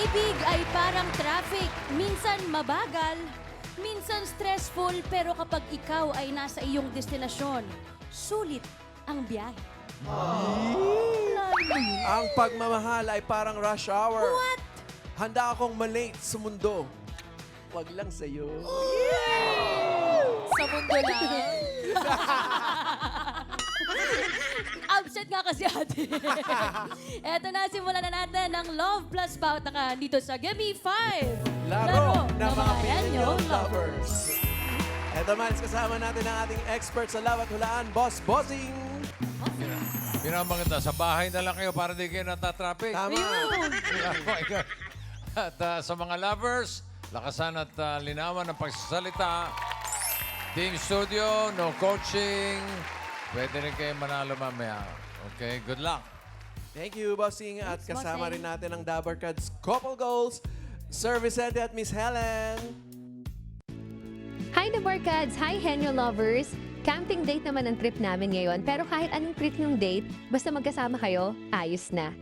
pag-ibig ay parang traffic. Minsan mabagal, minsan stressful, pero kapag ikaw ay nasa iyong destinasyon, sulit ang biyahe. Ang pagmamahal ay parang rush hour. What? Handa akong malate sa mundo. Wag lang sa'yo. Sa mundo lang. Upset nga kasi ate. Eto na, simulan na natin ng Love Plus Pautakan dito sa Gimme 5. Laro ng mga Henyo Henyo lovers. Eto man, kasama natin ang ating expert sa lawat hulaan, Boss Bossing. Pinamaganda, sa bahay na lang kayo para di kayo natatraffic. Tama. At sa mga lovers, lakasan at linawan ng pagsasalita. Team Studio, no coaching. Pwede rin kayo manalo mamaya. Okay, good luck. Thank you, Bossing. At kasama rin natin ang Dabar Cats Couple Goals, Sir Vicente at Miss Helen. Hi, The Barkads! Hi, Henyo lovers! Camping date naman ang trip namin ngayon, pero kahit anong trip yung date, basta magkasama kayo, ayos na.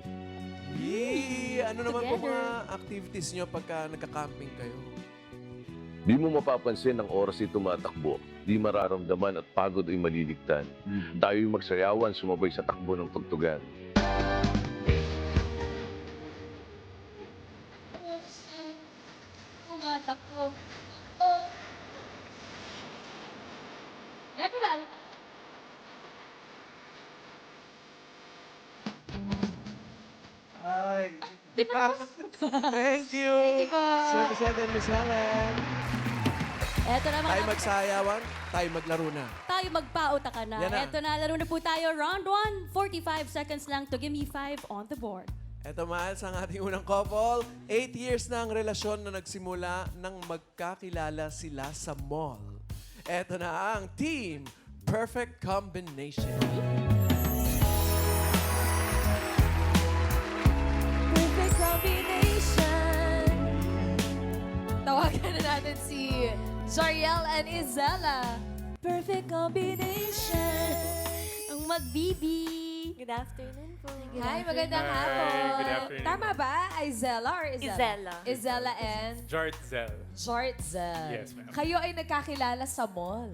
Yee! Ano naman po Together. mga activities nyo pagka nagka-camping kayo? Di mo mapapansin ang oras ay tumatakbo. Di mararamdaman at pagod ay maliligtan. Tayo'y magsayawan sumabay sa takbo ng tugtugan. Tumatakbo. Eto lang. Ay, thank you. Sir Vicente and Miss Helen. Eto na mga Tayo magsayawan, tayo maglaro na. tayo magpauta ka na. Yan na. Eto na, laro na po tayo. Round 1, 45 seconds lang to Gimme 5 on the board. Eto Miles, ang ating unang couple. 8 years na ang relasyon na nagsimula nang magkakilala sila sa mall. Eto na ang Team Perfect Combination. Perfect combination. Tawagan na natin si Zariel and Izella. Perfect combination. Ang magbibi. Good afternoon po. Hi, magandang hapon. good afternoon. Tama ba? Izella or Izella? Izella. Izella and Jartzel. Jartzel. Yes, ma'am. Kayo ay nagkakilala sa mall.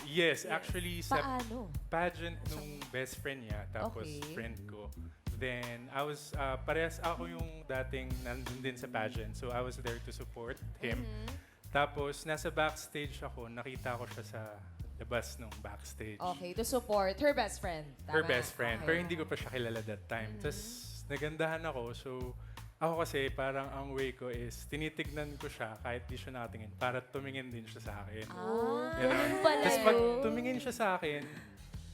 Yes, actually sa Paano? pageant nung best friend niya, tapos Okay. friend ko. Then, I was, parehas ako yung dating nandun din sa pageant. So, I was there to support him. Tapos, nasa backstage ako, nakita ko siya sa labas nung backstage. Okay, to support her best friend. Her Tama. best friend. Okay. Pero hindi ko pa siya kilala that time. Tapos, nagandahan ako. So, ako kasi parang ang way ko is tinitignan ko siya kahit di siya nakatingin para tumingin din siya sa akin. Ganun. Tapos pag tumingin siya sa akin,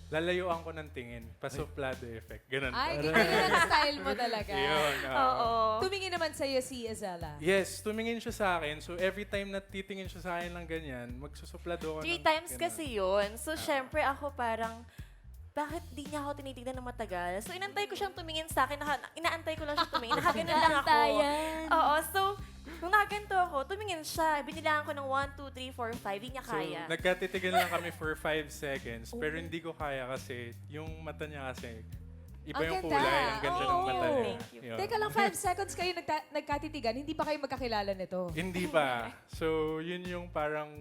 lalayuan ko ng tingin. Pasuplado effect. Ganun. Ay, ganyan ang style mo talaga. Yun. Oo. Tumingin naman sa'yo si Izella. Yes, tumingin siya sa akin. So every time na titingin siya sa akin ng ganyan, magsusuplado ako 3 ng times ganun. kasi yun. So, syempre ako parang, bakit di niya ako tinitignan ng matagal? So, inantay ko siyang tumingin sa akin. Inaantay ko lang siya tumingin. Nakaganon lang ako. Oo, so, nung nakaganto ako, tumingin siya. Binilangan ko ng 1, 2, 3, 4, 5. Di niya So, kaya. nagkatitigan lang kami for 5 seconds. Pero hindi ko kaya kasi yung mata niya kasi iba Ang yung ganda. kulay. Ang ganda ng mata Oo. niya. Thank you. Yun. Teka lang, 5 seconds kayo nagkatitigan, hindi pa kayo magkakilala nito. Hindi pa. So, yun yung parang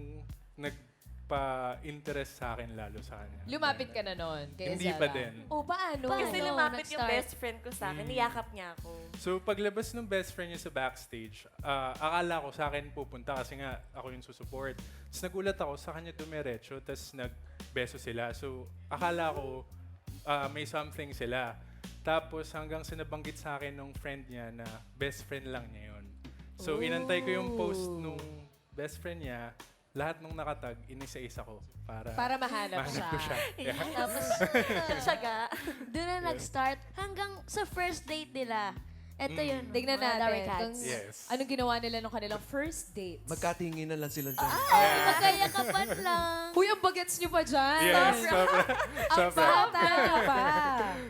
nagpa-interest sa akin lalo sa kanya. Lumapit ka na nun kay Hindi Izella. pa din. O, paano? Kasi lumapit yung best friend ko sa akin. Niyakap niya ako. So, paglabas ng best friend niya sa backstage, akala ko sa akin pupunta kasi nga ako yung susupport. Tapos nagulat ako, sa kanya dumiretso, tapos nagbeso sila. So, akala ko may something sila. Tapos hanggang sa nabanggit sa akin nung friend niya na best friend lang niya yun. So, inantay ko yung post nung best friend niya. Lahat nung nakatag, inisa-isa ko para mahanap ko siya. Yeah. Tapos, Tiyaga. doon na nag-start hanggang sa first date nila. Ito yun. Tignan mga natin Dark kung Cats. Yes. anong ginawa nila nung kanilang first date. Magkatingin na lang sila dyan. Ay, magkayakapan lang. Huy, ang bagets nyo pa dyan. Yes, sobra. Ang sobra. bata nyo pa.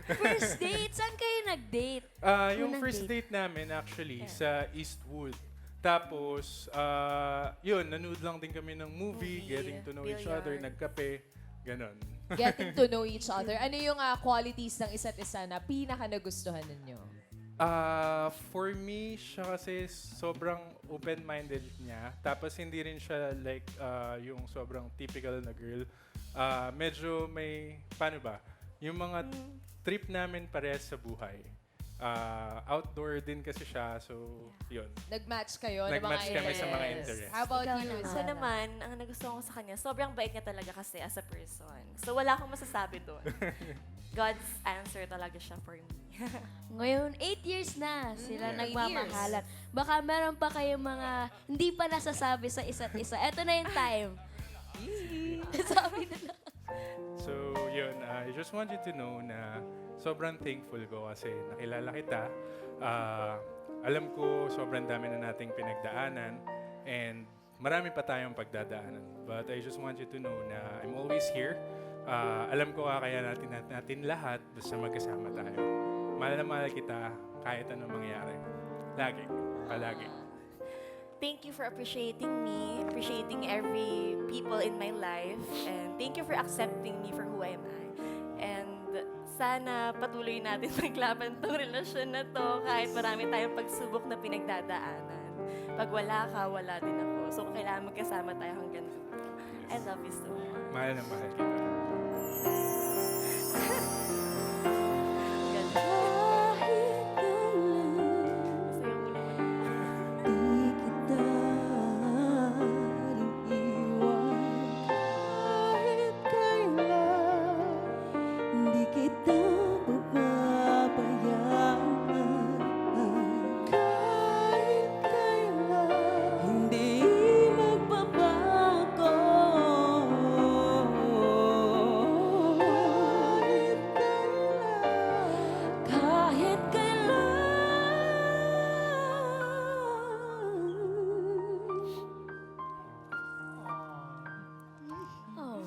First date, saan kayo nag-date? Yung Unang first date namin actually sa Eastwood. Tapos, yun, nanood lang din kami ng movie, getting to know each other, billiard. nagkape, ganon. Getting to know each other. Ano yung qualities ng isa't isa na pinaka nagustuhan ninyo? For me, siya kasi sobrang open-minded niya. Tapos hindi rin siya like yung sobrang typical na girl. Medyo may, paano ba? Yung mga trip namin parehas sa buhay. Outdoor din kasi siya, so yun. Nag-match kayo ng mga Nag-match kami sa mga interests. interests. How about Ikaw you? naman. So naman, ang nagustuhan ko sa kanya, sobrang bait niya talaga kasi as a person. So wala akong masasabi doon. God's answer talaga siya for me. Ngayon, 8 years na sila 8 nagmamahalan. Baka meron pa kayong mga hindi pa nasasabi sa isa't isa. Eto na yung time. Sabi nila. So yun, I just want you to know na sobrang thankful ko kasi nakilala kita. Alam ko sobrang dami na nating pinagdaanan and marami pa tayong pagdadaanan. But I just want you to know na I'm always here. Alam ko kaya natin lahat basta magkasama tayo. Mahal na mahal kita kahit anong mangyari. Lagi. Palagi. Thank you for appreciating me, appreciating every people in my life, and thank you for accepting me for who I am. And sana patuloy natin maglaban tong relasyon na to kahit marami tayong pagsubok na pinagdadaanan. Pag wala ka, wala din ako. So kailangan magkasama tayo hanggang dulo. I love you so much. Mahal na mahal kita.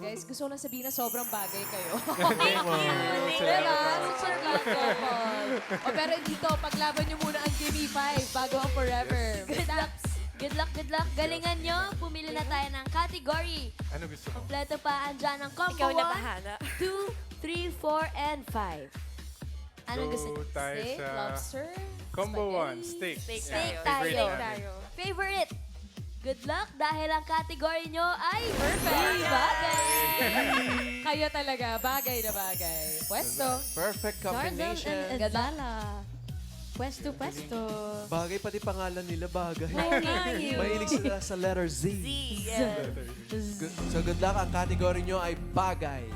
Guys, gusto ko lang sabihin na sobrang bagay kayo. Thank you. Diba? Super love couple. O pero dito, paglaban nyo muna ang Gimme 5 bago ang Forever. Good luck. Good luck, good luck. Galingan nyo. Pumili na tayo ng category. Ano gusto mo? Kompleto pa andyan ang combo Ikaw na 1, bahala. 2, 3, 4, and 5. Anong gusto Go niyo? tayo Steak, sa lobster, combo 1, spaghetti. steak. Steak Steak tayo. Favorite tayo. natin. Favorite. Good luck dahil ang category nyo ay perfect. Bagay. Kayo talaga, bagay na bagay. Pwesto. Perfect Tarzan combination. and Azala. Pwesto, pwesto. Bagay pati pangalan nila, bagay. you. Mahilig sila sa letter Z. Z, yes. So good luck, ang category nyo ay bagay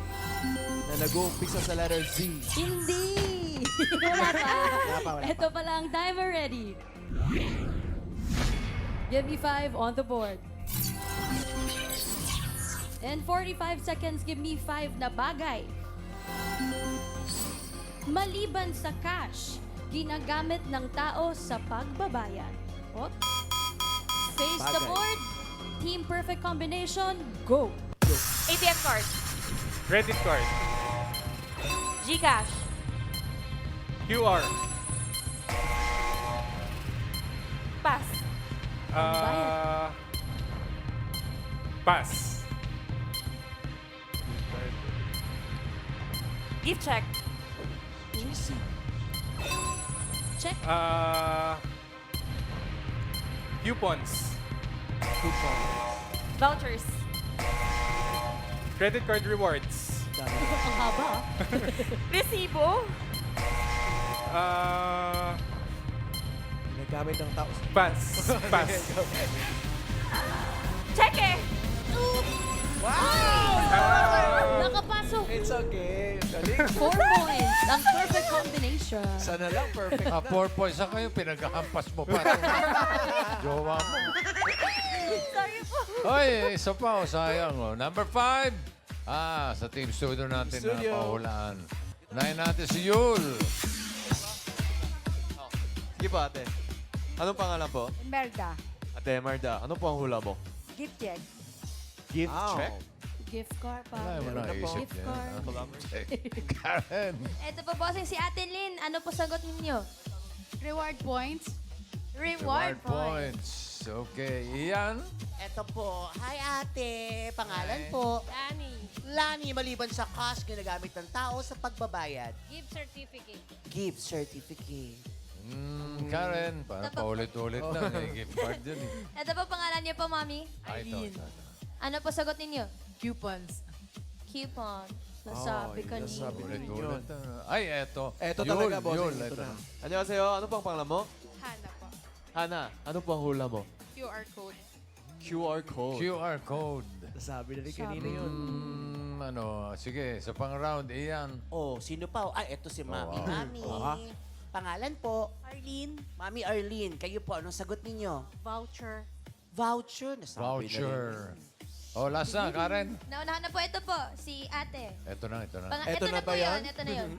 na nag-uumpisa sa letter Z. Hindi! Wala pa. Ito pala ang timer ready. Give me 5 on the board. In 45 seconds, give me 5 na bagay. Maliban sa cash, ginagamit ng tao sa pagbabayad. Op. Face the Bagay. board. Team Perfect Combination, go! ATM card. Credit card. Gcash. QR. Pass. Pass. Gift check. Check. Coupons. Vouchers. Credit card rewards. Ang haba. Resibo. Ginagamit ng tao. Pass. Pass. Cheque. Nakapasok. It's okay. Galing. 4 points. Ang perfect combination. Sana lang, perfect na. 4 points na kayo, pinaghahampas mo pa. Jowa mo. Sorry po. Hoy, isa pa, sayang. Oh. Number 5. Sa Team Studio natin na Studio. pahulaan. Unahin natin si Yul. Sige po, ate. Anong pangalan po? Merda. Ate Marda, ano po ang hula mo? Gift check. Gift Wow. check? Gift card pa. Wala mo Meron na na po. isip Gift yan. card. Karen. Ito po bossing si Ate Lynn. Ano po sagot ninyo? Reward points. Reward points. Okay. Ian. Eto po. Hi ate. Pangalan Hi. po. Lani, maliban sa cash, ginagamit ng tao sa pagbabayad. Gift certificate. Gift certificate. Karen, parang paulit-ulit lang. Gift card yun eh. Ito po pangalan niyo po, Mami? Ito. Ano po sagot ninyo? Coupons. Coupon. Nasabi ka niyo. Ulit-ulit. Ay, eto. Eto Yun, talaga, boss. yun, Ito eto na. na. Annyeonghaseyo. Ano pang pangalan mo? Hana po. Hana, ano po ang hula mo? QR code. QR code. QR code. Nasabi na rin kanina yun. Sige, sa pang-round, Ian. Oh, sino pa? Ah, eto si Mami. wow. Mami. Pangalan po? Arlene. Mami Arlene, kayo po, anong sagot ninyo? Voucher. Voucher. Nasabi na rin. Voucher. Oh, last na, Karen. Naunahan na po ito po, si ate. Ito na. Eto Ito na na ba po yan? yun, ito na yun.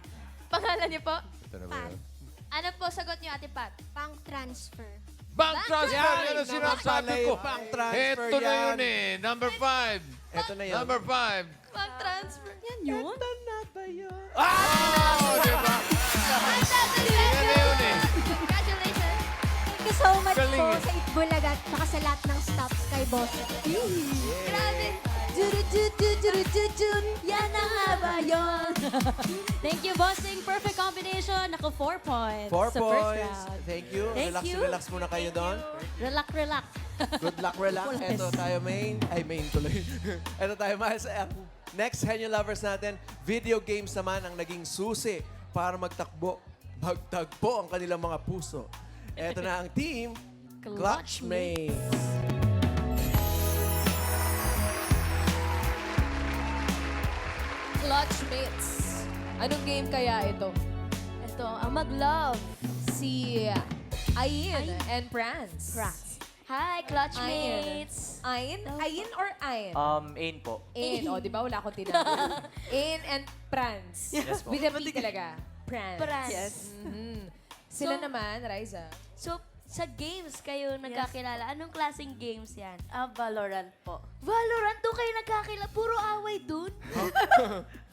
Pangalan niyo po? Ito na ba yun? Ano po sagot niyo, Ate Pat? Bank transfer. Bank transfer! Yan! Yan ang sinasabi ko. Bank transfer Ito na yan. yun eh. Number 5. Eto na yun. Number 5. Bank transfer. Yan Yun? Oh, di ba? Yan na yun eh. Congratulations. Thank you so much Galing po eh. sa Itbulaga at saka sa lahat ng staff kay Boss. Grabe. Yan na nga ba yun? Thank you, bossing. Perfect combination. Naku, 4 points. 4 sa first points. round. Thank you. Thank Relax, you. relax muna kayo doon. Relax. Good luck, relax. Ito tayo main. Ay, main tuloy. Ito tayo, Miles. Next Henyo Lovers natin, video games naman ang naging susi para magtagpo ang kanilang mga puso. Ito na ang team, Clutchmates. Clutchmates. Anong game kaya ito? Ito, ang mag-love. Si Ayin and Prance. Hi, Clutchmates. Ayin? Ayin or Ayin? Ain po. Ayin. O, di ba? Wala akong tinanong. Ayin and Prance. Yes po. With a P talaga. Prance. Prance. Yes. Sila So- naman, Riza. So, sa games kayo nagkakilala. Anong klaseng games yan? Valorant po. Valorant, doon kayo nagkakilala. Puro away dun.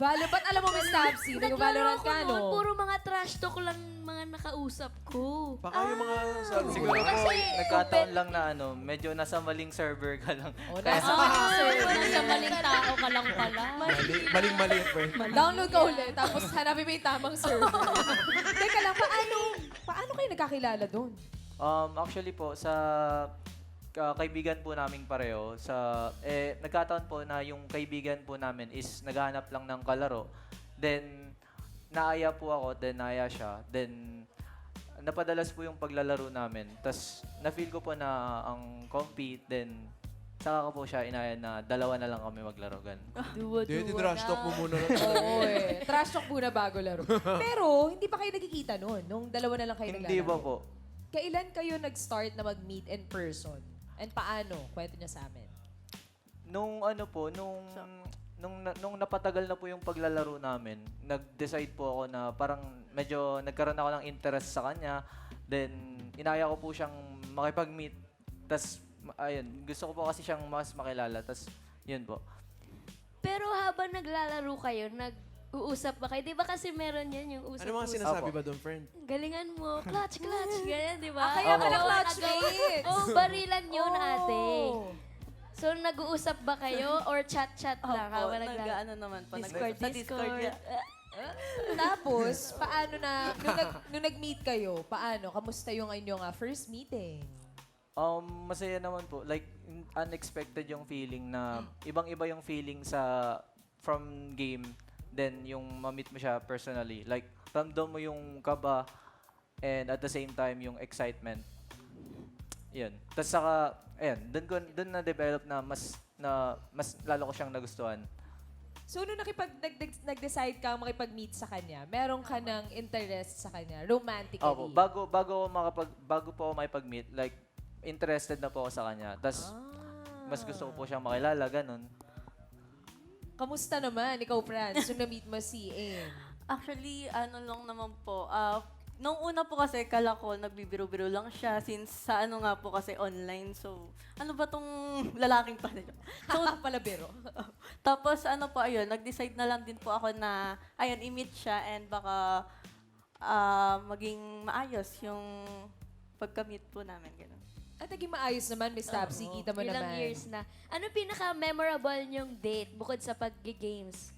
Valorant, ba't alam mo, Miss Tabsy? Nag-Valorant ka, Naglaro ako noon, no? puro mga trash talk lang mga nakausap ko. Baka yung mga sa Siguro po, Kasi nagkataon lang na medyo nasa maling server ka lang. O, nasa maling server. Nasa maling tao ka lang pala. Maling-mali, friend. Download ka ulit, tapos hanapin mo yung tamang server. Teka lang, paano kayo nagkakilala doon? Actually po, sa kaibigan po namin pareho, nagkataon po na yung kaibigan po namin is naghahanap lang ng kalaro. Then, naaya po ako, then naaya siya. Then, napadalas po yung paglalaro namin. Tapos, na-feel ko po na ang compete, then, saka ko po siya inaya na dalawa na lang kami maglaro. Hindi, trash talk mo muna. Oo eh. Trash talk muna bago laro. Pero, hindi pa kayo nagkikita noon. Nung dalawa na lang kayo Hindi naglalaro. ba po? Kailan kayo nag-start na mag-meet in person? And paano? Kwento niya sa amin. Nung napatagal na po yung paglalaro namin, nag-decide po ako na parang medyo nagkaroon ako ng interest sa kanya. Then, inaya ko po siyang makipag-meet. Tapos, ayun, gusto ko po kasi siyang mas makilala. Tapos, yun po. Pero habang naglalaro kayo, nag-uusap ba kayo? Di ba kasi meron yan yung usap-usap? Ano mga sinasabi ba doon, friend? Galingan mo, clutch, ganyan, di ba? Kaya pala Oo. clutchmates! Barilan yun, ate. So, nag-uusap ba kayo or chat-chat lang habang naglalaro? naman po. Discord. Tapos, paano na, nung nag-meet kayo, paano? Kamusta yung inyong first meeting? Masaya naman po. Like, unexpected yung feeling na ibang-iba yung feeling from game. Then, yung ma-meet mo siya personally. Like, ramdam mo yung kaba and at the same time, yung excitement. Yun. Tapos saka, ayan, dun na-develop na mas lalo ko siyang nagustuhan. So, nung nag-decide ka makipag-meet sa kanya, meron ka ng interest sa kanya, romantically? Opo, bago po ako makipag-meet, like, interested na po ako sa kanya. Tapos, mas gusto ko po siyang makilala, ganun. Kamusta naman, ikaw, Franz, nung na-meet mo si Aim? Actually, ano lang naman po. Nung una po kasi, kala ko nagbibiro-biro lang siya since sa ano nga po kasi online. So, ano ba tong lalaking pala? So, Pala biro. tapos ano po, ayun, nag-decide na lang din po ako na, ayun, i-meet siya and baka maging maayos yung pagka-meet po namin. Ganun. At naging maayos naman, Miss Tabsy, kita mo Ilang naman. years na. Ano pinaka-memorable niyong date bukod sa pag-games?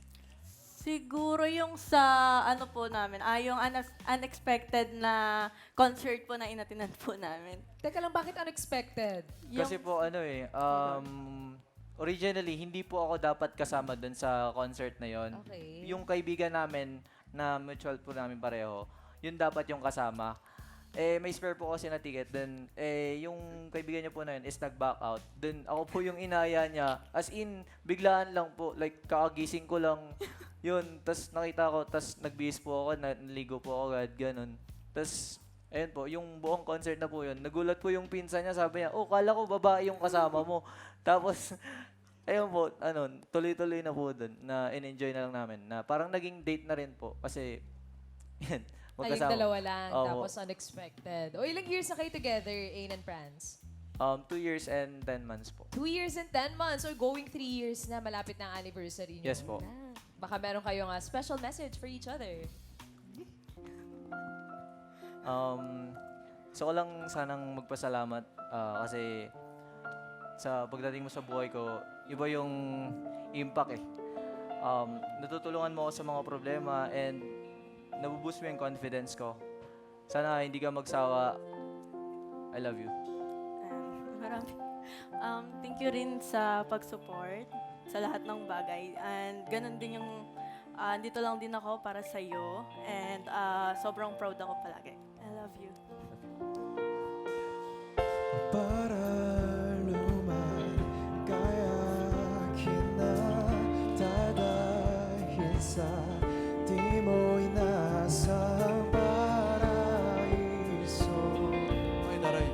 Siguro yung sa ano po namin, yung unexpected na concert po na inatinan po namin. Teka lang, bakit unexpected? Kasi po originally, hindi po ako dapat kasama dun sa concert na yon. Okay. Yung kaibigan namin na mutual po namin pareho, yun dapat yung kasama. May spare po kasi na ticket. Then, yung kaibigan niya po na yun is nag-back out. Then, ako po yung inaya niya. As in, biglaan lang po. Like, kakagising ko lang. Yun. Tapos nakita ko. Tapos nagbihis po ako. Naligo po ako agad. Ganun. Tapos, ayun po. Yung buong concert na po yun. Nagulat po yung pinsan niya. Sabi niya, kala ko babae yung kasama mo. Tapos, ayun po. Tuloy-tuloy na po dun. Na in-enjoy na lang namin. Na parang naging date na rin po. Kasi, yan. Kayong dalawa lang, Opo. tapos unexpected. O ilang years na kayo together, Ain and Franz? 2 years and 10 months po. 2 years and 10 months or going 3 years na malapit na ang anniversary niyo. Yes po. Baka meron kayong special message for each other. So ko lang sanang magpasalamat kasi sa pagdating mo sa buhay ko, iba yung impact eh. Natutulungan mo ako sa mga problema and nabuboost mo yung confidence ko. Sana hindi ka magsawa. I love you. Thank you rin sa pag-support sa lahat ng bagay. And ganun din yung dito lang din ako para sa iyo. And sobrang proud ako palagi. I love you. Para lumagaya kita dadahin sa di mo inasang paraiso. Ay, naray.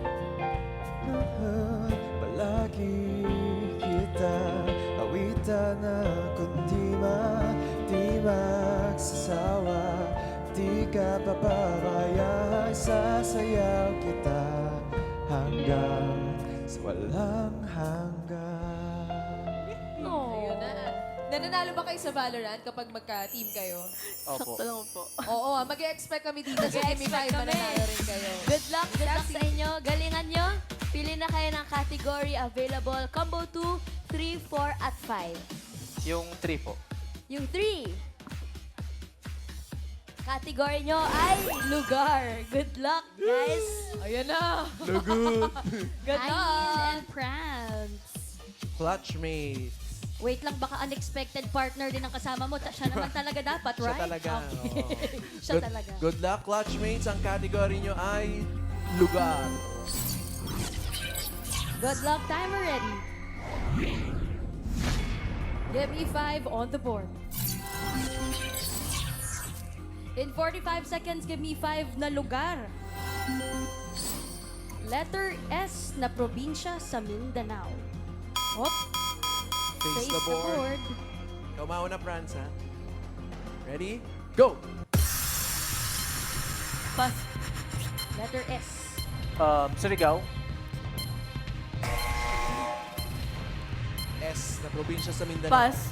Palagi kita awitan na kundi di magsasawa. Di ka papabaya, sasayaw kita hanggang sa walang hanggan. Ayun na. Nananalo ba kayo sa Valorant kapag magka-team kayo? Opo. Sakto lang po. Oo, mag-expect kami dito sa Gimme 5 mananalo rin kayo. Good luck sa inyo. Galingan nyo. Pili na kayo ng category available. Combo 2, 3, 4, at 5. Yung 3 po. Yung 3. Category nyo ay lugar. Good luck, guys. Ayun na. Lugut. Good Ain luck. and Franz. Clutchmates. Wait lang, baka unexpected partner din ang kasama mo. Siya naman talaga dapat, right? Siya talaga. Okay. Oo. Siya talaga. Good luck, Clutchmates. Ang category nyo ay lugar. Good luck, timer ready. Give me 5 on the board. In 45 seconds, give me 5 na lugar. Letter S na probinsya sa Mindanao. Hop. Face the the board. board. Ikaw mauna, Franz, ha? Ready? Go! Pass. Letter S. Surigao. S na probinsya sa Mindanao. Pass.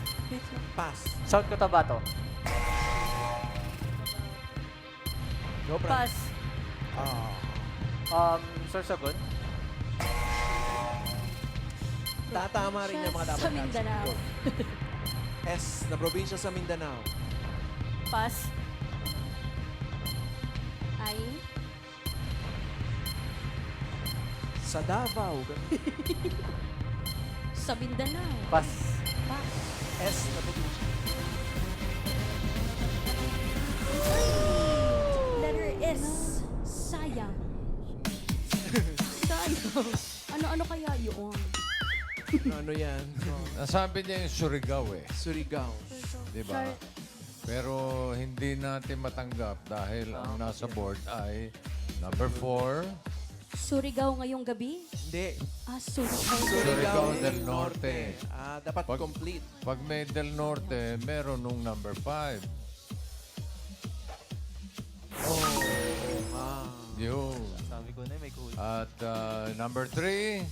Pass. South Cotabato. Go, Franz. Pass. Sorsogon. Tatama rin yung mga dapat Sa Mindanao. Go. S na probinsya sa Mindanao. Pass. Ain. Sa Davao. Sa Mindanao. Pass. Pass. S na probinsya. Letter S. Sayang. Sayang. Ano kaya yun? Ano yan? Nasabi niya yung Surigao eh. Surigao. Di ba? Pero hindi natin matanggap dahil ang nasa board ay number 4, Surigao ngayong gabi? Hindi. Surigao. Surigao del Norte. Dapat Pag- complete. Pag may del Norte, meron nung number 5. Yun. Sabi ko na may cool. At number 3,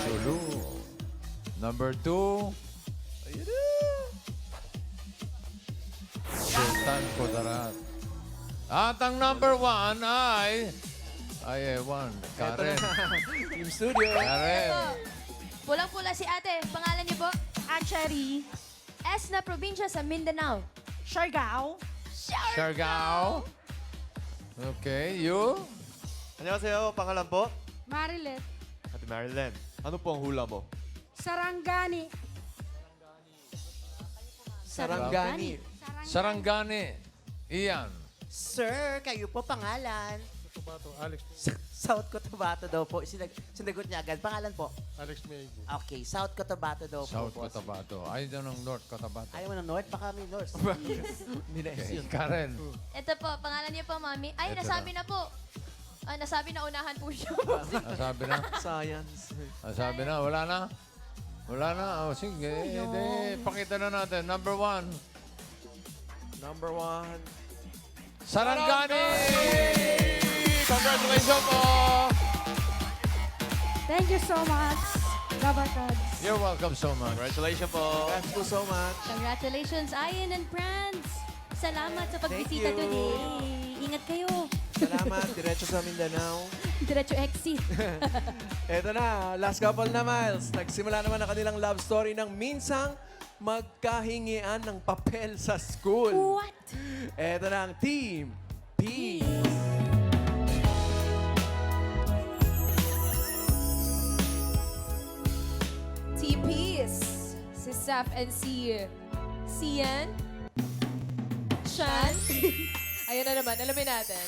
Sulu. Number 2, Sultan Kudarat. At ang number 1 ay ewan, Karen. Team Studio. Karen. Pulang-pula si ate. Pangalan niyo po? Hatchery. S na probinsya sa Mindanao. Siargao. Siargao. Okay, you? 안녕하세요. pangalan po? Marilet. Ate Marilyn. Ano po ang hula mo? Sarangani. Sarangani. Sarangani. Ian. Sir, kayo po pangalan. South Cotabato daw po. Sinagot niya agad. Pangalan po? Alex Maygo. Okay, South Cotabato daw South po. boss. Cotabato. Ayaw ng North Cotabato. Ayaw mo ng North? Baka may North. Okay. Karen. Ito po, pangalan niya po, Mami. Ay, Ito nasabi na po. Ay, nasabi na unahan po siya. Nasabi na. Science. Nasabi na. Wala na. Wala na. Oh, sige. Edi, pakita na natin. Number 1. Number 1. Sarangani! Congratulations po! Thank you so much, Gabatads. You're welcome so much. Congratulations po. Thank you so much. Congratulations, Ian and friends. Salamat sa pagbisita Thank you. today. Ingat kayo. Salamat. Diretso sa Mindanao. Diretso exit. Eto na, last couple na, Miles. Nagsimula naman ang kanilang love story ng minsang magkahingian ng papel sa school. What? Eto na ang Team P. TPs. Si Saf and si Sian. Shan. Ayun na naman, alamin natin.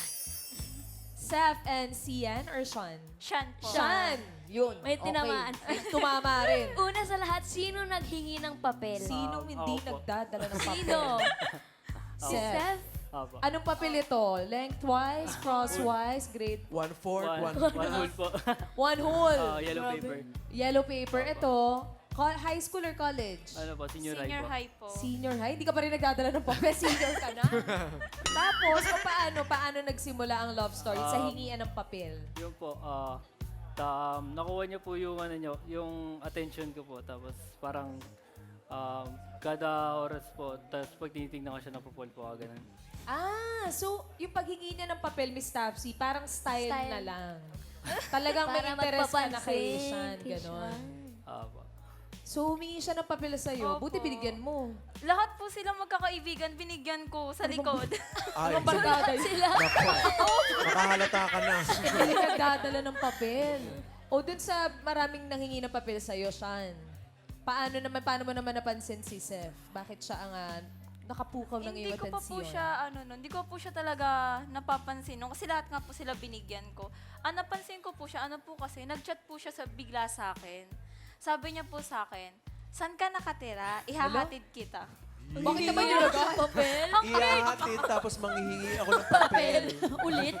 Saf and Sian or Sean? Shan po. Shan! Yun. May tinamaan. Okay. Tumama rin. Una sa lahat, sino naghingi ng papel? Sinong hindi nagdadala ng papel? Sino? Si Seth. Seth? Anong papel ito? Lengthwise, crosswise, grade? 1/4, 1 One po. One whole. Yellow paper. Yellow paper. Ito, high school or college? Ano po, senior high Senior po. high po. Senior high? Hindi ka pa rin nagdadala ng papel. Senior ka na. Tapos, paano nagsimula ang love story sa hingian ng papel? Yun po, nakuha niya po yung ano niyo, yung attention ko po. Tapos parang kada oras po, tapos pag tinitingnan ko siya, napupol po ako ganun. So, yung paghingi niya ng papel, Miss Tapsi, parang style na lang. Talagang may Para interest ka na kay magpapansin, Sean, kay gano'n. Po. So, humingi siya ng papel sa'yo. Opo. Buti binigyan mo. Lahat po silang magkakaibigan, binigyan ko sa likod. Ay, Anong barkada yun? nakahalata ka na. Hindi nagdadala ng papel. O dun sa maraming nanghingi ng papel sa'yo, Sean, paano mo naman napansin si Seth? Bakit siya ang nakapukaw ng Hindi iyong ko pa po atensyon? siya, hindi ko po siya talaga napapansin. No? Kasi lahat nga po sila binigyan ko. Ang napansin ko po siya, kasi, nag-chat po siya bigla sa akin. Sabi niya po sa akin, saan ka nakatira? Ihahatid kita. Bakit naman yung papel? Ihahatid tapos manghihingi ako ng papel. Ulit.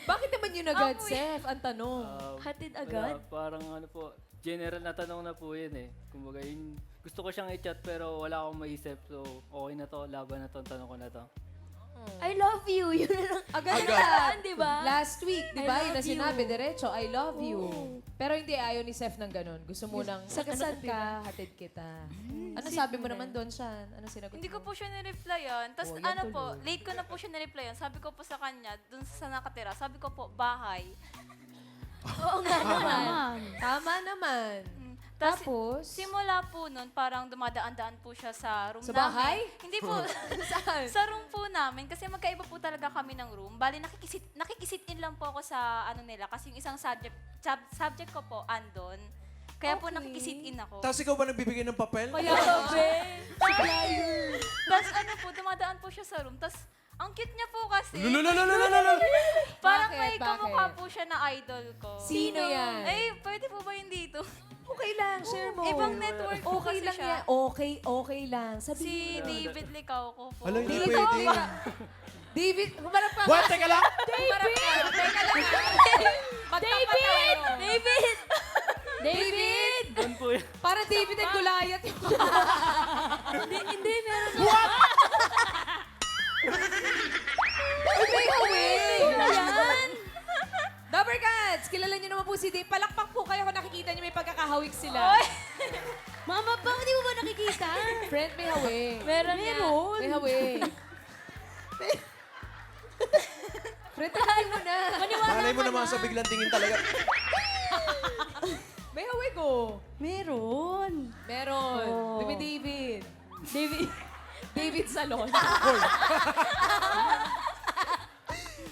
Bakit naman yung agad, Seth? Ang tanong. Hatid Wala, agad? parang ano po, general na tanong na po yun eh. Kumbaga, gusto ko siyang i-chat pero wala akong maisip. So, okay na to, laban na to, tanong ko na to. I love you. Yun na lang. Agad. Di ba? Last week, di I ba? love Yun na you. sinabi, diretso, I love you. Pero hindi ayaw ni Seth ng ganun. Gusto mo nang, saan ka, hatid kita. Ano sabi mo naman doon, Sean? Ano sinagot Hindi mo? ko po siya nireplyan. Tapos Oh, yan po, tuloy. late ko na po siya nireplyan. Sabi ko po sa kanya, dun sa nakatira, sabi ko po, bahay. Oo nga naman. Tama naman. Tapos, Tapos, simula po nun, parang dumadaan-daan po siya sa room Sa namin. bahay? Hindi po. Saan? Sa room po namin. Kasi magkaiba po talaga kami ng room. Bali, nakikisit in lang po ako sa nila. Kasi yung isang subject ko po, andon. Kaya po Okay. nakikisit in ako. Tapos ikaw ba nagbibigay ng papel? Tapos po, dumadaan po siya sa room. Tapos, ang cute niya po kasi. Parang Bakit? may kamukha Bakit? po siya na idol ko. Sino yan? Pwede po ba yun dito? Okay lang, share mo. Ibang network po Okay kasi lang siya. yan. Okay lang. Si Sabihin mo. David Licauco po. Alam, hindi David, pwede. David, humarap ka. What? Teka lang! Humarap ka. Teka lang. David! David! David! Doon po yun. Para David and Goliath. Hindi, meron. May hawig. Yan! Double Cats, kilala niyo naman po si Dave. Palakpak po kayo kung nakikita niyo may pagkakahawig sila. Mama, bakit di mo ba nakikita? Friend, may hawig. Meron nga. May hawig. Friend, tahan mo na. Malay mo naman sa biglang tingin talaga. May hawig Diego. Meron. Meron. Oh. Dumi David. David. David Salon.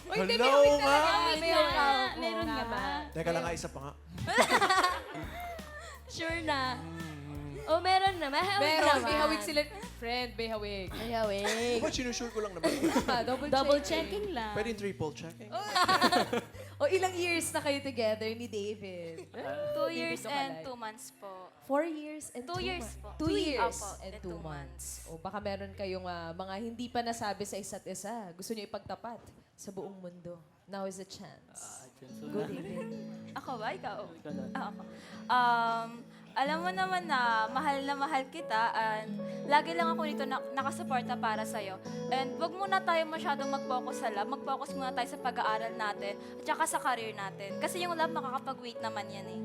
Uy, hindi, may Hello hawig nga. talaga. May hawig nga. ako. Meron nga. Tama. Teka lang nga, isa pa nga. Sure na. Oh, meron na. May hawig Meron, naman. may hawig sila. Friend, may hawig. May hawig. Ba't sinusure ko lang naman? Tama, Double checking lang. Pwede yung triple checking. O ilang years na kayo together ni David? 2 years David and Lokalay. 2 months po. 4 years and 2 years months. po. 2 years Opo, and and 2 2 months. O baka meron kayong mga hindi pa nasabi sa isa't isa. Gusto niyo ipagtapat sa buong mundo. Now is a chance. Go, David. Ako ba? Ikaw? Ikaw na. Ako. Alam mo naman na mahal kita and lagi lang ako dito nakasuporta para sa'yo. And wag muna tayo masyadong mag-focus sa love. Mag-focus muna tayo sa pag-aaral natin at saka sa career natin. Kasi yung love makakapag-wait naman yan eh.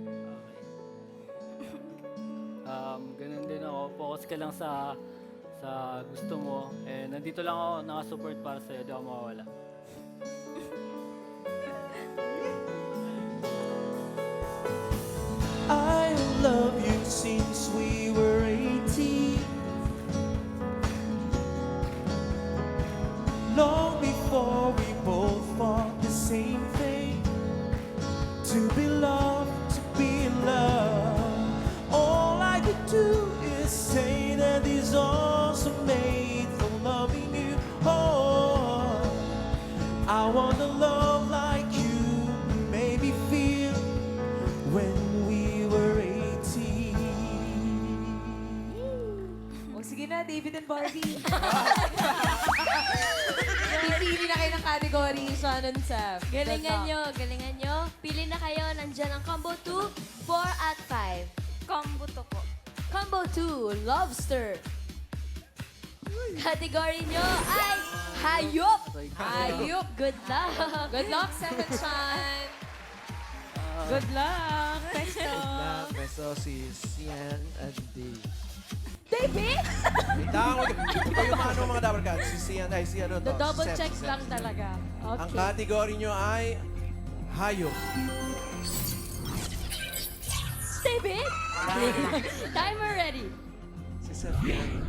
Ganun din ako. Focus ka lang sa gusto mo. Eh, nandito lang ako nakasupport para sa'yo. Di ako mawawala. I love you since we were 18. Long before we both thought the same thing. To be loved, to be in love. All I could do is say that these arms are made for loving you. Oh, I want a love like you made me feel when we were 18. O sige na, David and Barbie. Pipili na kayo ng category, Sean and Seth. Galingan nyo, galingan nyo. Pili na kayo. Nandyan ang combo 2, 4 at 5. Combo to po. Combo 2, Lobster. Category nyo ay hayop. Ayup. Good luck. Good luck, Seth and Sean. Good luck. Pesto. Na, peso si Sian and Dave. David? Wait lang, ito yung mga Dabber Cats. Si Sian, ay si ano to? The double si Seth, check si Seth. lang talaga. Ang Okay. category nyo ay hayop. David? Timer ready. Si Seth yan.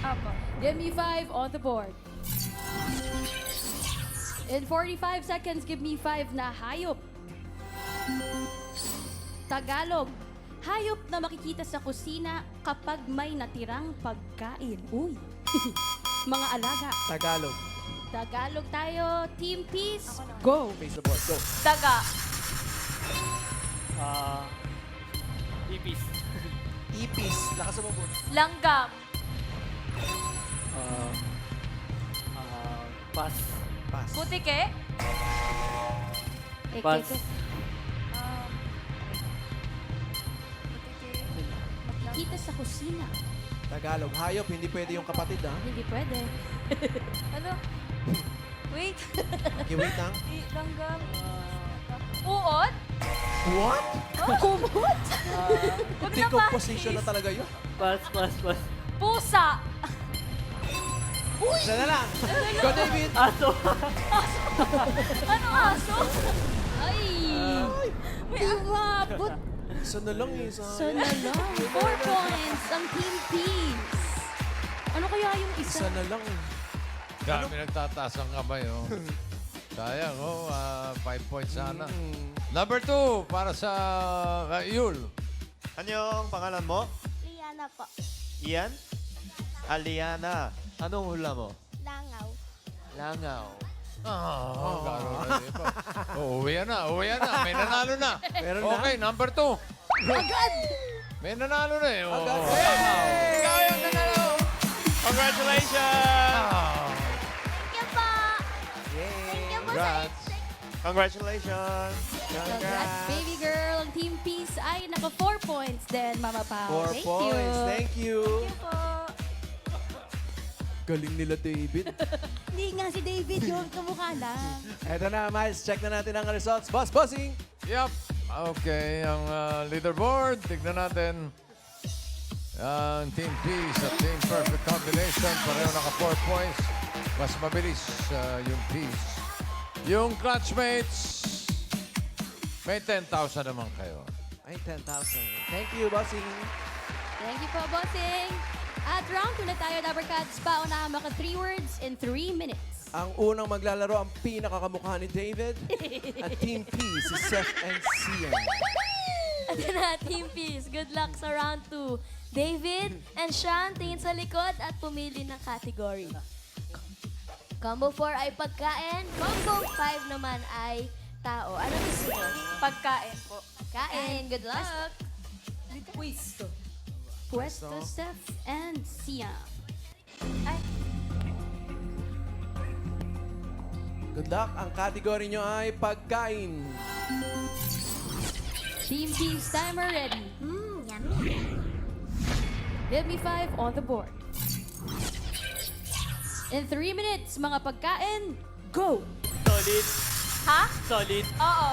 Apo. Give me 5 on the board. In 45 seconds, give me 5 na hayop. Tagalog. Hayop na makikita sa kusina kapag may natirang pagkain. Uy. Mga alaga. Tagalog. Tagalog tayo. Team Peace. Go. Face the board. Go. Daga. Ipis. Ipis. Lakas mo board. Langgam. Pass. Pass. Butike. Pass. Makikita sa kusina. Tagalog. Hayop. Hindi pwede yung kapatid, ha? Hindi pwede. Ano? Wait. Okay, wait lang. Langgam. Uod. What? Kumot? Wag na Decomposition na talaga yun. Pass. Pusa. Isa na lang. Go, David. Aso. Ano aso? Ay! Umabot. Isa na lang eh. So na lang. 4 points ang Team Peace. Ano kaya yung isa? Isa na lang eh. Dami nagtataas ang kamay, oh. Sayang, oh. 5 points sana. Number 2, para sa Yul. Ano yung pangalan mo? Liana po. Ian? Aliana. Anong hula mo? Langaw. Langaw. Garo na, di ba? Uwi na. May nanalo na. Meron na? Okay, number 2. Agad! May nanalo na, eh. Oh. Agad. Ikaw yung nanalo! Congratulations! Thank you po. Thank you po sa Congrats. Congratulations! Congrats, baby girl. Ang Team Peace ay naka 4 points din, Mama Pao. 4 Thank points. you. Thank you. Po. Galing nila, David. Hindi nga si David yun. Kamukha lang. Eto na, Miles. Check na natin ang results. Boss, bossing! Yup. Okay, ang leaderboard. Tignan natin. Ang Team Peace at Team Perfect Combination. Pareho naka 4 points. Mas mabilis yung Peace. Yung Clutchmates, may 10,000 naman kayo. Ay, 10,000. Thank you, bossing. Thank you po, bossing. At round 2 na tayo, Dabber Cats. Paunahan mo ka 3 words in 3 minutes. Ang unang maglalaro ang pinakakamukha ni David at Team P, si Seth and Sian. Ito na, Team Peace. Good luck sa round 2. David and Sean, tingin sa likod at pumili ng category. Combo 4 ay pagkain. Combo 5 naman ay tao. Ano gusto mo? Pagkain po. Kain. Good luck. Pwesto. Puesto, Steph and Sian. Ay, Good luck. Ang category nyo ay pagkain. Team Peace, timer ready. Give me 5 on the board. In 3 minutes, mga pagkain, go! Solid. ha? Solid. Oo.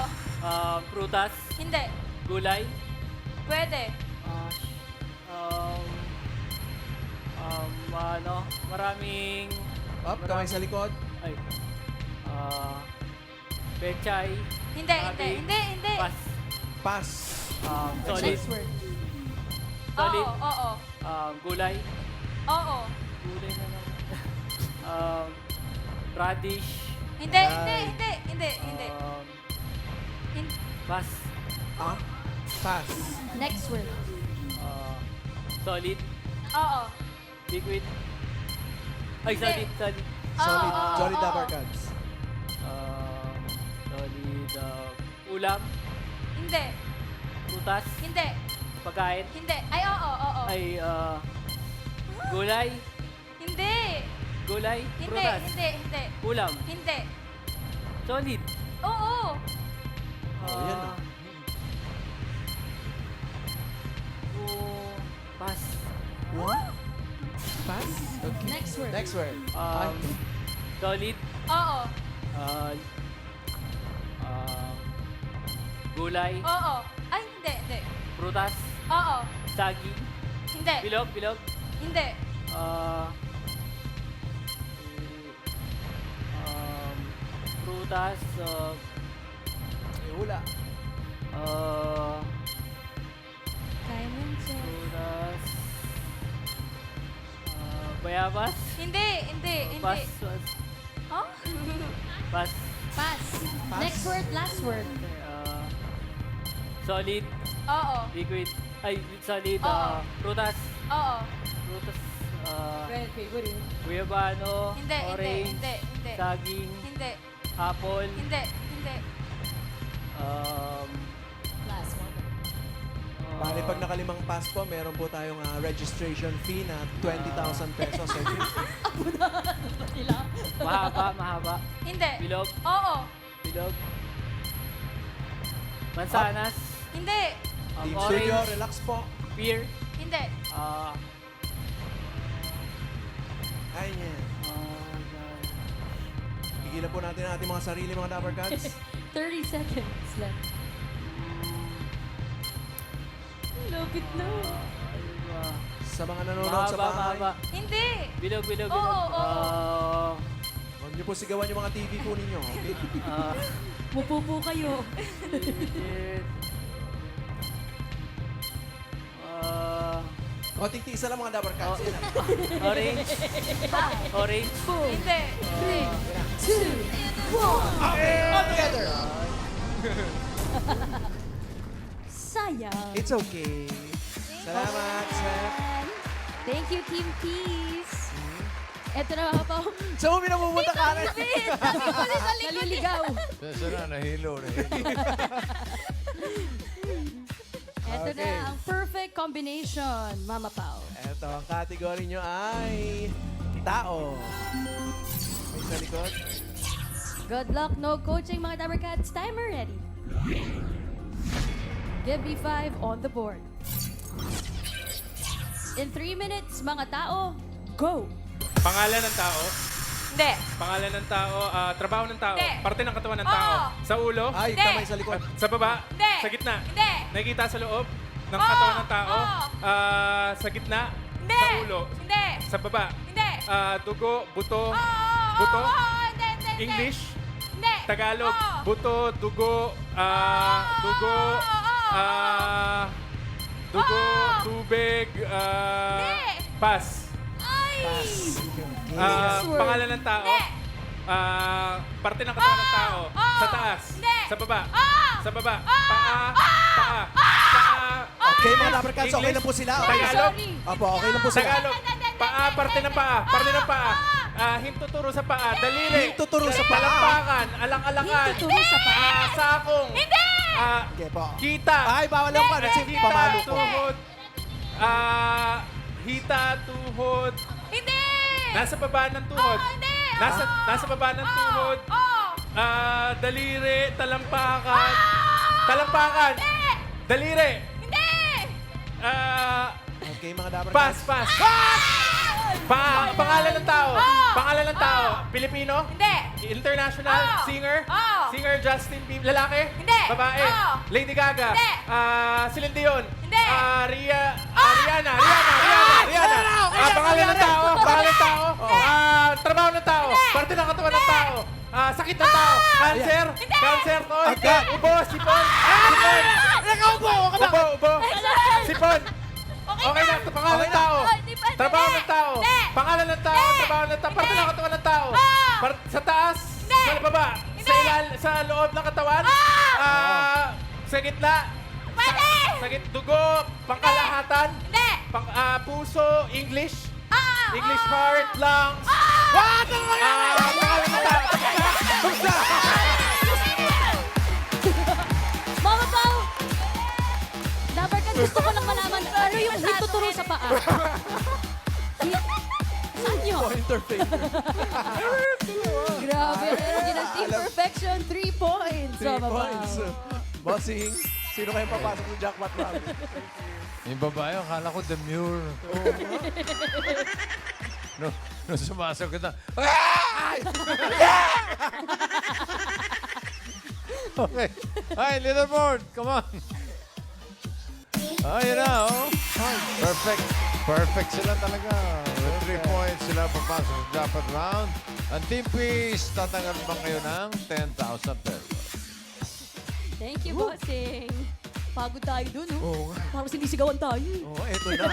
Prutas. Hindi. Gulay. Pwede. Maraming... Up, kamay sa likod. Ay. Pechay. Hindi, hindi. Pas. Pass. Solid. Next word. Solid. Oo. Gulay. Oo. Gulay na naman. Radish. Hindi. Pas. Ah? Pass. Next word. Solid. Oo. Liquid. Ay, solid. Solid. Solid. Oo, Solid oo. Dabber Cats. Solid. Ulam. Hindi. Prutas. Hindi. Pagkain. Hindi. Ay, oo. Ay, gulay. Hindi. Gulay. Hindi. Prutas. Hindi. Ulam. Hindi. Solid. Oo. Oh, yan na. Pas. What? Pass? Okay. Next word. Next word. Solid. Oo. Gulay. Oo. Ay, hindi. Prutas. Oo. Saging. Hindi. Bilog. Hindi. Prutas. Ay, hula. Kaya mo yun, sir. Prutas. Bayabas. Hindi. Pas. Huh? Pas. Pass. Next word, last word. Solid. Oo. Liquid. Ay, solid. Oo. Prutas. Oo. Prutas. Favorite. Guyabano. Hindi. Orange. Saging. Hindi. Apple. Hindi. Last one. Bali, pag nakalimang pass po, meron po tayong registration fee na 20,000 pesos. Mahaba. Hindi. Bilog. Oo. Bilog. Mansanas. Hindi. Team Studio, Orange. relax po. Pear. Hindi. Ayan. Pigilan po natin ang ating mga sarili, mga Dabber Cats. 30 seconds left. Lupit na. Sa mga nanonood sa bahay, Mahaba. Hindi. Bilog. Oo. huwag niyo po sigawan yung mga TV po ninyo. Okay? Mupo po kayo. Konting tiisa lang mga Dabber Cats. Yan. Orange. Orange. Hindi. 2, 1. All together! Sayang. It's okay. Salamat, Seth. Thank you, Team Peace. Eto na mga po. Saan mo pinapupunta ka rin? Naliligaw. Saan na? Nahilo. Eto Okay. na ang perfect combination, Mama Pao. Eto, ang category nyo ay tao. May sa likod. Good luck, no coaching mga Dabber Cats. Timer ready. Give me 5 on the board. In 3 minutes, mga tao, go! Pangalan ng tao. Hindi. Pangalan ng tao. Trabaho ng tao. Hindi. Parte ng katawan ng tao. Oo. Sa ulo. Ay, Hindi. kamay sa likod. Sa baba. Hindi. Sa gitna. Hindi. Nakikita sa loob ng Oo. katawan ng tao. Oo. Sa gitna. Hindi. Sa ulo. Hindi. Sa baba. Hindi. Dugo. Buto. Buto? Buto. Hindi. English. Hindi. Tagalog. Oo. Buto. Dugo. Dugo. Dugo, tubig, pass. Pangalan ng tao. Parte ng katawan ng tao. Sa taas. Sa baba. Sa baba. Paa. Okay, mga Labricans, okay lang po sila. Tagalog. Opo, okay lang po sila. Tagalog. Paa, parte ng paa. Parte ng paa. Hintuturo sa paa. Daliri. Hintuturo sa paa. Talampakan. Alang-alangan. Hintuturo sa paa. Sakong. Okay po. Kita. Ay, bawal lang pa. Kasi Hita, pamalo po. tuhod. Hita, tuhod. Hindi! Nasa baba ng tuhod. Hindi! Nasa baba ng tuhod. Daliri, talampakan. Talampakan. Daliri. Hindi! Okay, mga Labricans. Pass. Pangalan ng tao. Pangalan ng tao. Pilipino? Hindi! International? Singer? Singer Justin Bieber? Lalaki? Hindi. Babae? Lady Gaga? Hindi. Celine Dion? Hindi. Rihanna? Pangalan ng tao? Pangalan ng tao? Trabaho ng tao? Parte ng katawan ng tao? Sakit ng tao? Cancer? Cancer to? Ubo? Sipon? Ubo? Sipon? Okay na, pangalan ng tao. Trabaho ng tao. Pangalan ng tao, trabaho ng tao. Parte ng katawan ng tao. Sa taas, sa baba, sa loob ng katawan. Sa gitna. Sa dugo, pangkalahatan. Puso, English. English heart, lungs. Pangalan ng tao. Mama Pao! Labricans, gusto ko lang malaman, ano yung hituturo sa paa? Saan yun? Pointer finger. Grabe, energy ng Team Perfection, 3 points. 3 points. Bossing, sino kayong papasok sa jackpot round? Yung babae, akala ko demure. Nung sumasagot na, okay. Ay, leaderboard, come on. Ayun na, oh. Perfect sila talaga. With 3 points sila papasok sa jackpot round. Ang Team Peace, tatanggal ba kayo ng 10,000 pesos? Thank you, bossing. Pagod tayo dun, no? Oo. Parang sinisigawan tayo. Oo, eto na.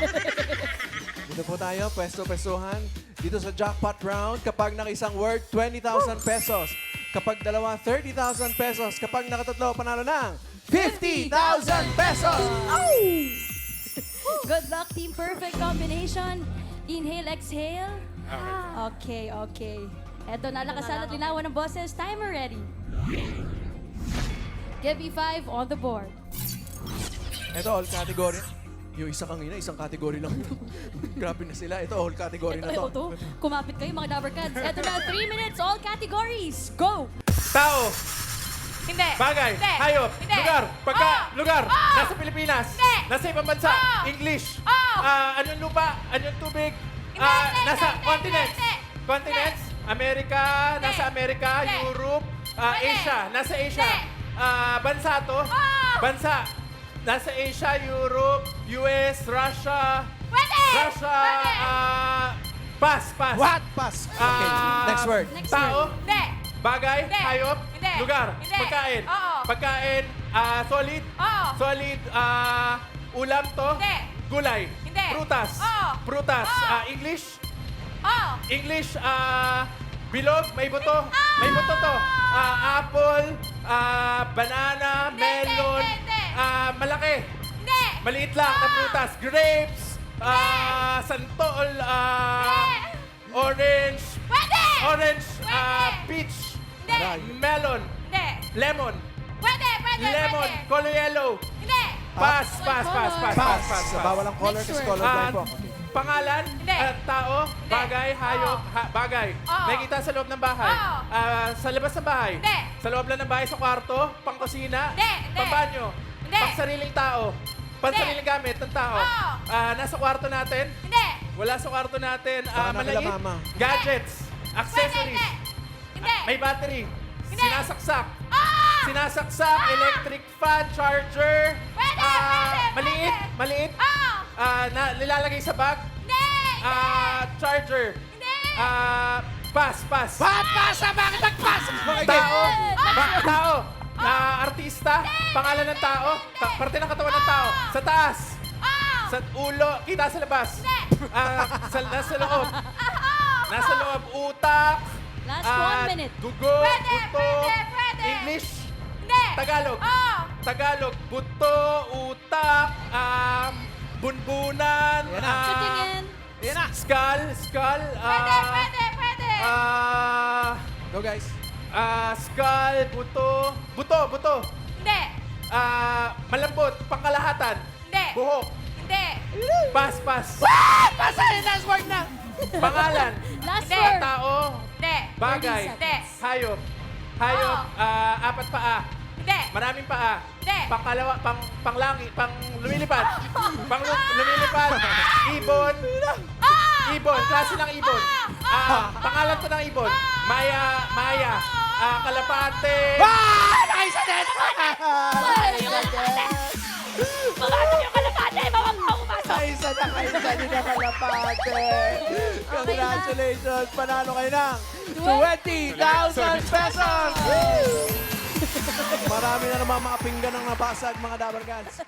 Dito po tayo, pwesto-pwestuhan. Dito sa jackpot round, kapag nakisang word, 20,000 pesos. Kapag dalawa, 30,000 pesos. Kapag nakatatlo, panalo ng 50,000 pesos! Good luck, Team Perfect Combination. Inhale, exhale. Okay. Eto na, lakasan at linawan ng boses. Timer ready. Give me 5 on the board. Ito, all category. Yung isa kanina, isang category lang. Grabe na sila. Ito, all category na to. Kumapit kayo, mga Dabarkads. Eto na, 3 minutes, all categories. Go! Tao. Hindi! Bagay. Hindi! Hayop. Hindi! Lugar. Nasa Pilipinas. Hindi! Nasa ibang bansa. English. Anong lupa? Anong tubig? Nasa continents. Continents. Amerika. Nasa Amerika. Europe. Asia. Nasa Asia. Bansa to. Bansa. Nasa Asia, Europe, US, Russia. Russia. Pass. What? Pass. Okay, next word. Tao. Hindi! Bagay, Hindi. hayop, Hindi. lugar, Hindi. pagkain. Oo. Pagkain, solid. Oo. Solid, ulam to. Hindi. Gulay. Hindi. Prutas. Oo. Prutas. Oo. English. Oh! English, bilog, may buto. May buto to. Apple, banana, melon. Hindi. Malaki. Hindi! Maliit lang na prutas. Grapes, santol, orange. Pwede! Orange, Pwede. peach, Hindi! melon, Hindi! lemon, Pwede! lemon, Pwede! color yellow. Hindi! Pass. Pass. Bawal ang color kasi color blind po. Pangalan, Hindi. tao, bagay, hayop, bagay. Oo. Nakikita sa loob ng bahay. Oo. Sa labas ng bahay. Hindi. Sa loob lang ng bahay, sa kwarto, pang-kusina, Hindi. pang-banyo, Hindi. pang-sariling tao, pang-sariling gamit ng tao. Oo. Nasa kwarto natin, Hindi! wala sa kwarto natin, Baka nakila malait, mama. gadgets, accessories, Hindi! may battery, Hindi. sinasaksak, Ah! sinasaksak, electric fan, charger, Pwede! Pwede! maliit, Oh! nilalagay sa bag, Hindi! charger, Hindi! pass. Pass! Bakit nag-pass? Tao, tao, artista, pangalan ng tao, parte ng katawan ng tao. Sa taas. Sa ulo, kita sa labas. Nasa loob. Nasa loob, utak. Last 1 minute. Dugo, buto. English. Tagalog. Tagalog, buto, utak, bunbunan. Chutingin. Skull. Go guys. Skull, buto. Hindi. Malambot, pangkalahatan. Hindi. Buhok. Hindi. Pass. Basta yun, last word na. Pangalan. Last Hindi. word. Tao. Hindi. Bagay. Hindi. Hayop. Oo. Apat paa. Hindi. Maraming paa. Hindi. Pangkalawa, panglangi, lumilipad. Lumilipad. Ibon. Ibon, klase ng ibon. Pangalan to ng ibon. Maya. Kalapate. Nakaisa din! Nakaisa din ang kalapate. Congratulations! Panalo kayo ng 20,000 pesos! Marami na naman mga pinggan ang nabasag, mga Dabargads.